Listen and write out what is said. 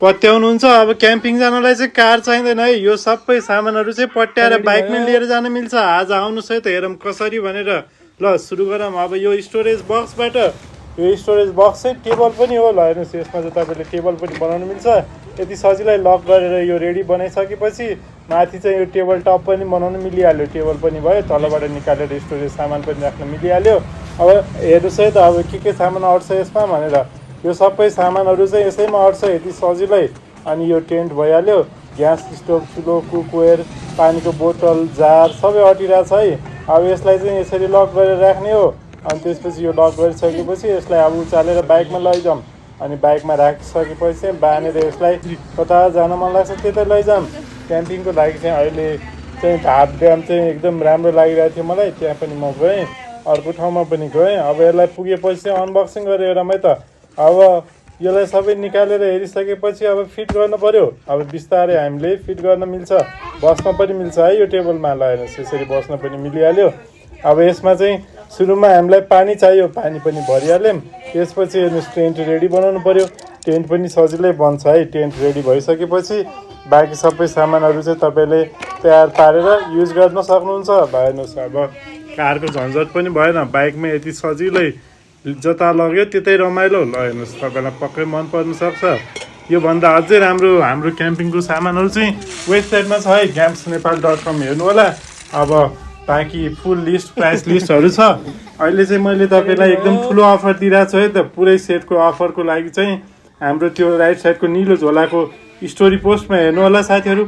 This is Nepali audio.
पत्याउनुहुन्छ। अब क्याम्पिङ जानलाई चाहिँ कार चाहिँदैन है, यो सबै सामानहरू चाहिँ पट्याएर बाइकमै लिएर जान मिल्छ। आज आउनुहोस् है त, हेरौँ कसरी भनेर। ल सुरु गरौँ। अब यो स्टोरेज बक्सबाट, यो स्टोरेज बक्स चाहिँ टेबल पनि हो। ल हेर्नुहोस्, यसमा चाहिँ तपाईँले टेबल पनि बनाउनु मिल्छ। यति सजिलै लक गरेर यो रेडी बनाइसकेपछि माथि चाहिँ यो टेबल टप पनि बनाउनु मिलिहाल्यो। टेबल पनि भयो, तलबाट निकालेर स्टोरेज सामान पनि राख्न मिलिहाल्यो। अब हेर्नुहोस् है त, अब के सामान अट्छ यसमा भनेर। यो सबै सामानहरू चाहिँ यसैमा अट्छ, यति सजिलै। अनि यो टेन्ट भइहाल्यो। ग्यास स्टोभ, चुलो, कुकवेयर, पानीको बोतल, जार सबै अटिरहेछ है। अब यसलाई चाहिँ यसरी लक गरेर राख्ने हो। अनि त्यसपछि यो लक गरिसकेपछि यसलाई अब उचालेर बाइकमा लैजाउँ। अनि बाइकमा राखिसकेपछि चाहिँ बाँधेर यसलाई कता जान मन लाग्छ त्यतै लैजाउँ। क्याम्पिङको लागि चाहिँ अहिले चाहिँ धाप ड्याम चाहिँ एकदम राम्रो लागिरहेको थियो मलाई, त्यहाँ पनि म गएँ। अर्को ठाउँमा पनि गएँ। अब यसलाई पुगेपछि चाहिँ अनबक्सिङ गरेर हेरौँ है त। अब यसलाई सबै निकालेर हेरिसकेपछि अब फिट गर्नु पऱ्यो। अब बिस्तारै हामीले फिट गर्न मिल्छ, बस्न पनि मिल्छ है यो टेबलमा। ल हेर्नुहोस्, यसरी बस्न पनि मिलिहाल्यो। अब यसमा चाहिँ सुरुमा हामीलाई पानी चाहियो, पानी पनि भरिहाल्यौँ। त्यसपछि हेर्नुहोस्, टेन्ट रेडी बनाउनु पऱ्यो। टेन्ट पनि सजिलै बन्छ है। टेन्ट रेडी भइसकेपछि बाँकी सबै सामानहरू चाहिँ तपाईँले तयार पारेर युज गर्न सक्नुहुन्छ। हेर्नुहोस्, अब कारको झन्झट पनि भएन, बाइकमा यति सजिलै जता लग्यो त्यतै रमाइलो। ल हेर्नुहोस्, तपाईँलाई पक्कै मन पर्न सक्छ। योभन्दा अझै राम्रो हाम्रो क्याम्पिङको सामानहरू चाहिँ वेबसाइटमा छ है, gampsnepal.com हेर्नु होला। अब बाँकी फुल लिस्ट, प्राइस लिस्टहरू छ। अहिले चाहिँ मैले तपाईँलाई एकदम ठुलो अफर दिइरहेको छु है त। पुरै सेटको अफरको लागि चाहिँ हाम्रो त्यो राइट साइडको निलो झोलाको स्टोरी पोस्टमा हेर्नु होला साथीहरू।